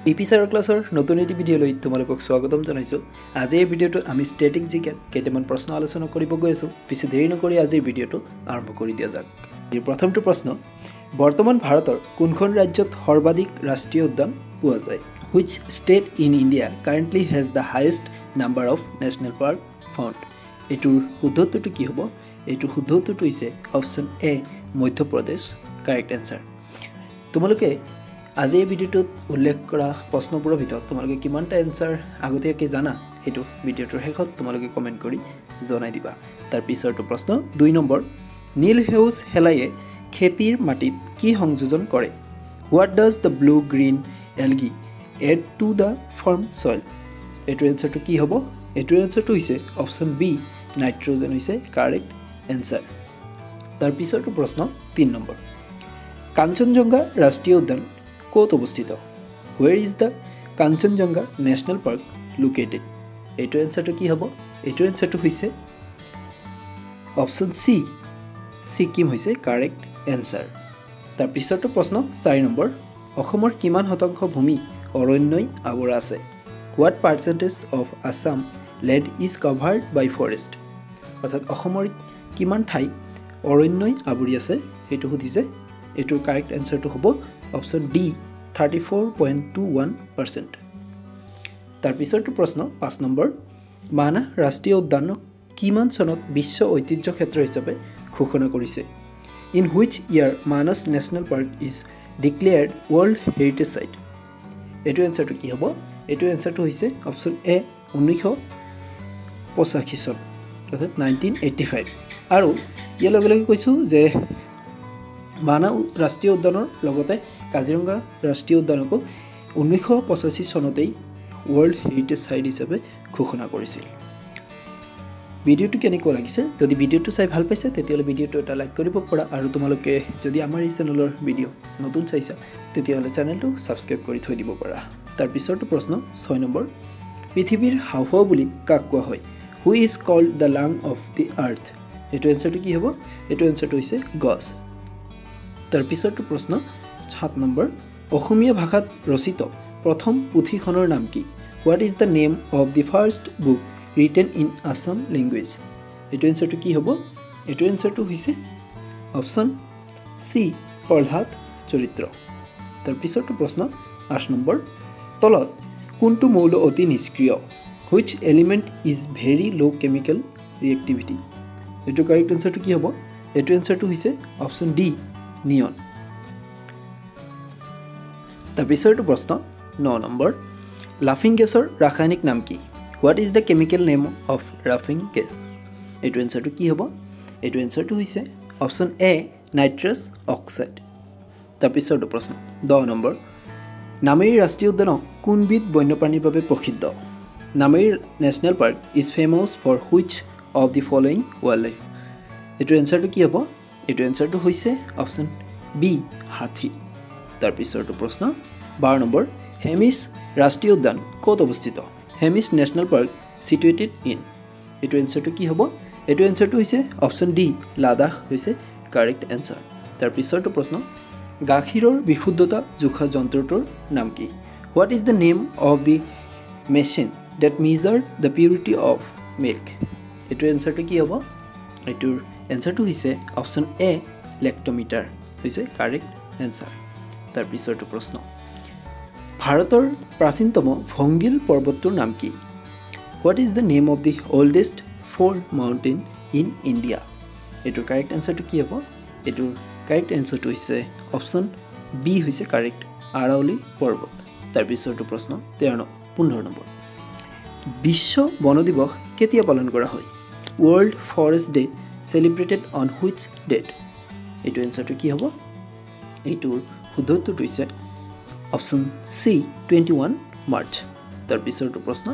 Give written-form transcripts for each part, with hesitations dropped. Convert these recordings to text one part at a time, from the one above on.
পিপিচাৰ ক্লাছৰ নতুন এটি ভিডিঅ'লৈ তোমালোকক স্বাগতম জনাইছোঁ। আজি এই ভিডিঅ'টোত আমি ষ্টেটিক জিকে কেইটামান প্ৰশ্ন আলোচনা কৰিব গৈ আছোঁ। পিছে দেৰি নকৰি আজিৰ ভিডিঅ'টো আৰম্ভ কৰি দিয়া যাওক। এই প্ৰথমটো প্ৰশ্ন, বৰ্তমান ভাৰতৰ কোনখন ৰাজ্যত সৰ্বাধিক ৰাষ্ট্ৰীয় উদ্যান পোৱা যায়? Which state in India currently has the highest number of national park found? এইটোৰ শুদ্ধ উত্তৰটো কি হ'ব? এইটোৰ শুদ্ধ উত্তৰটো হৈছে option A, Madhya Pradesh. Correct answer. তোমালোকে আজি এই ভিডিঅ'টোত উল্লেখ কৰা প্ৰশ্নবোৰৰ ভিতৰত তোমালোকে কিমানটা এনচাৰ আগতীয়াকৈ জানা সেইটো ভিডিঅ'টোৰ শেষত তোমালোকে কমেণ্ট কৰি জনাই দিবা। তাৰ পিছৰটো প্ৰশ্ন 2 নম্বৰ, নীল সেউজ শেলাইয়ে খেতিৰ মাটিত কি সংযোজন কৰে? What does the blue green algae add to the farm soil? এইটোৰ এনচাৰটো কি হ'ব? এইটোৰ এনচাৰটো হৈছে অপশ্যন বি, নাইট্ৰজেন হৈছে কাৰেক্ট এনচাৰ। তাৰ পিছৰটো প্ৰশ্ন 3 নম্বৰ, কাঞ্চনজংঘা ৰাষ্ট্ৰীয় উদ্যান ক'ত অৱস্থিত? Where is the Kanchenjunga national park located? এইটোৰ এনচাৰটো কি হ'ব? এইটোৰ এনচাৰটো হৈছে অপশ্যন চি, ছিকিম হৈছে কাৰেক্ট এনচাৰ। তাৰ পিছৰটো প্ৰশ্ন 4 নম্বৰ, অসমৰ কিমান শতাংশ ভূমি অৰণ্যই আৱৰা আছে? What percentage of Assam land is covered by forest? অৰ্থাৎ অসমৰ কিমান ঠাই অৰণ্যই আৱৰি আছে সেইটো সুধিছে। এইটোৰ কাৰেক্ট এনচাৰটো হ'ব অপশ্যন ডি, 34.21%। তাৰ পিছৰটো প্ৰশ্ন 5 নম্বৰ, মানাহ ৰাষ্ট্ৰীয় উদ্যানক কিমান চনত বিশ্ব ঐতিহ্য ক্ষেত্ৰ হিচাপে ঘোষণা কৰিছে? In which year Manas national park is declared world heritage site? এইটো এনচাৰটো কি হ'ব? এইটো এনচাৰটো হৈছে অপশ্যন এ, 1985 চন, অৰ্থাৎ 1985। আৰু ইয়াৰ লগে লগে কৈছোঁ যে মানাহ ৰাষ্ট্ৰীয় উদ্যানৰ লগতে কাজিৰঙা ৰাষ্ট্ৰীয় উদ্যানকো 1985 চনতেই ৱৰ্ল্ড হেৰিটেজ চাইট হিচাপে ঘোষণা কৰিছিল। ভিডিঅ'টো কেনেকুৱা লাগিছে? যদি ভিডিঅ'টো চাই ভাল পাইছে তেতিয়াহ'লে ভিডিঅ'টো এটা লাইক কৰিব পৰা, আৰু তোমালোকে যদি আমাৰ এই চেনেলৰ ভিডিঅ' নতুন চাইছা তেতিয়াহ'লে চেনেলটো ছাবস্ক্ৰাইব কৰি থৈ দিব পাৰা। তাৰ পিছৰটো প্ৰশ্ন 6 নম্বৰ, পৃথিৱীৰ হাওঁফাওঁ বুলি কাক কোৱা হয়? হু ইজ কল্ড দ্য লাং অফ দি আৰ্থ? এইটো এনচাৰটো কি হ'ব? এইটো এনচাৰটো হৈছে গছ। তাৰ পিছৰটো প্ৰশ্ন 7 নম্বৰ, অসমীয়া ভাষাত ৰচিত প্ৰথম পুথিখনৰ নাম কি? What is the name of the first book written in Assam language? এইটো এনচাৰটো কি হ'ব? এইটো এনচাৰটো হৈছে অপশ্যন চি, প্ৰহ্লাদ চৰিত্ৰ। তাৰ পিছৰটো প্ৰশ্ন 8 নম্বৰ, তলত কোনটো মৌল অতি নিষ্ক্ৰিয়? হুইচ এলিমেণ্ট ইজ ভেৰি ল' কেমিকেল ৰিয়েক্টিভিটি? এইটো কাৰেক্ট এনচাৰটো কি হ'ব? এইটো এনচাৰটো হৈছে অপশ্যন ডি, নিয়ন। তাৰ পিছৰটো প্ৰশ্ন 9 নম্বৰ, লাফিং গেছৰ ৰাসায়নিক নাম কি? What is the chemical name of লাফিং গেছ? এইটো এনচাৰটো কি হ'ব? এইটো এনচাৰটো হৈছে অপশ্যন এ, নাইট্ৰাছ অক্সাইড। তাৰ পিছৰটো প্ৰশ্ন 10 নম্বৰ, নামেৰি ৰাষ্ট্ৰীয় উদ্যানক কোনবিধ বন্যপ্ৰাণীৰ বাবে প্ৰসিদ্ধ? Nameri national park is famous for which of the following wild life? এইটো এনচাৰটো কি হ'ব? এইটো এনচাৰটো হৈছে অপশ্যন বি, হাতী। তাৰ পিছৰটো প্ৰশ্ন 12 নম্বৰ, হেমিছ ৰাষ্ট্ৰীয় উদ্যান ক'ত অৱস্থিত? Hemis national park situated in? এইটো এনচাৰটো কি হ'ব? এইটো এনচাৰটো হৈছে অপশ্যন ডি, লাডাখ হৈছে কাৰেক্ট এনচাৰ। তাৰ পিছৰটো প্ৰশ্ন, গাখীৰৰ বিশুদ্ধতা জোখা যন্ত্ৰটোৰ নাম কি? What is the name of the machine that measure the purity of milk? এইটোৰ এনচাৰটো কি হ'ব? এইটোৰ এনচাৰটো হৈছে অপশ্যন এ, লেক্টমিটাৰ হৈছে কাৰেক্ট এনচাৰ। তাৰ পিছৰটো প্ৰশ্ন, ভাৰতৰ প্ৰাচীনতম ভংগিল পৰ্বতটোৰ নাম কি? What is the name of the oldest 4 mountain in India? এইটোৰ কাৰেক্ট এনচাৰটো কি হ'ব? এইটোৰ কাৰেক্ট এনচাৰটো হৈছে অপশ্যন বি হৈছে কাৰেক্ট, আৰাৱলী পৰ্বত। তাৰ পিছৰটো প্ৰশ্ন 15 নম্বৰ, বিশ্ব বন দিৱস কেতিয়া পালন কৰা হয়? World forest day celebrated on which date? এইটো এনচাৰটো কি হ'ব? এইটোৰ শুদ্ধ উত্তৰটো হৈছে অপশ্যন চি, 21 মাৰ্চ। তাৰ পিছৰটো প্ৰশ্ন,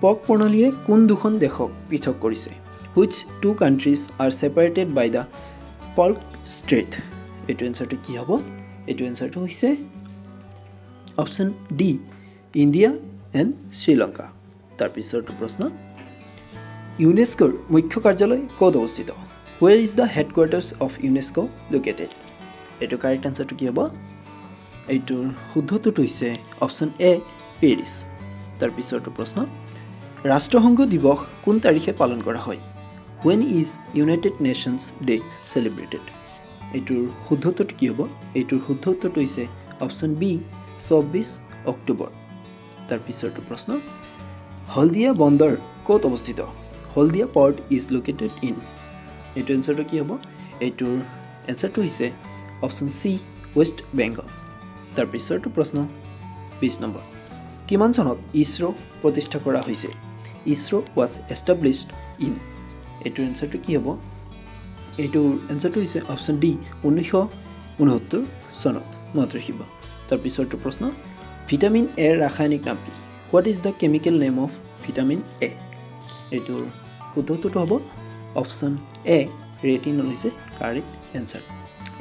পক প্ৰণালীয়ে কোন দুখন দেশক পৃথক কৰিছে? Which 2 countries are separated by the Palk Strait? এইটো এনচাৰটো কি হ'ব? এইটো এনচাৰটো হৈছে option D, India and Sri Lanka. তাৰ পিছৰটো প্ৰশ্ন, ইউনেস্কোৰ মুখ্য কাৰ্যালয় ক'ত অৱস্থিত? Where is the headquarters of UNESCO located? এইটো কাৰেক্ট আনসাৰটো কি হ'ব? এইটোৰ শুদ্ধটোতো হৈছে অপশ্যন এ পেৰিছ। তাৰপিছৰটো প্ৰশ্ন ৰাষ্ট্ৰসংঘ দিৱস কোন তাৰিখে পালন কৰা হয়? When is United nations day celebrated? এইটোৰ শুদ্ধটোতো কি হ'ব? এইটোৰ শুদ্ধটোতো হৈছে অপশ্যন বি 24 অক্টোবৰ। তাৰপিছৰটো প্ৰশ্ন হলদিয়া বন্দৰ ক'ত অৱস্থিত? হলদিয়া পৰ্ট ইজ লোকেটেড ইন? এইটো এনচাৰটো কি হ'ব? এইটোৰ এনচাৰটো হৈছে অপশ্যন চি ৱেষ্ট বেংগল। তাৰপিছৰটো প্ৰশ্ন 20 নম্বৰ কিমান চনত ইছৰো প্ৰতিষ্ঠা কৰা হৈছে? ISRO was established in? এইটোৰ এনচাৰটো কি হ'ব? এইটোৰ এনচাৰটো হৈছে অপশ্যন ডি 1969 চনত। মনত ৰাখিব। তাৰপিছৰটো প্ৰশ্ন ভিটামিন এৰ ৰাসায়নিক নাম কি? What is the chemical name of vitamin A? এইটোৰ শুদ্ধটোতো হ'ব অপশ্যন এ ৰেটিনল হৈছে কাৰেক্ট এনচাৰ।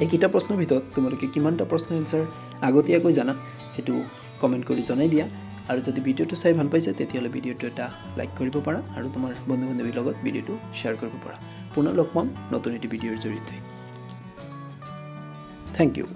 এইকেইটা প্ৰশ্নৰ ভিতৰত তোমালোকে কিমানটা প্ৰশ্ন এনচাৰ আগতীয়াকৈ জানা সেইটো কমেণ্ট কৰি জনাই দিয়া। আৰু যদি ভিডিঅ'টো চাই ভাল পাইছে তেতিয়াহ'লে ভিডিঅ'টো এটা লাইক কৰিব পাৰা আৰু তোমাৰ বন্ধু বান্ধৱীৰ লগত ভিডিঅ'টো শ্বেয়াৰ কৰিব পাৰা। পুনৰ লগ পাম নতুন এটি ভিডিঅ'ৰ জৰিয়তে। Thank U.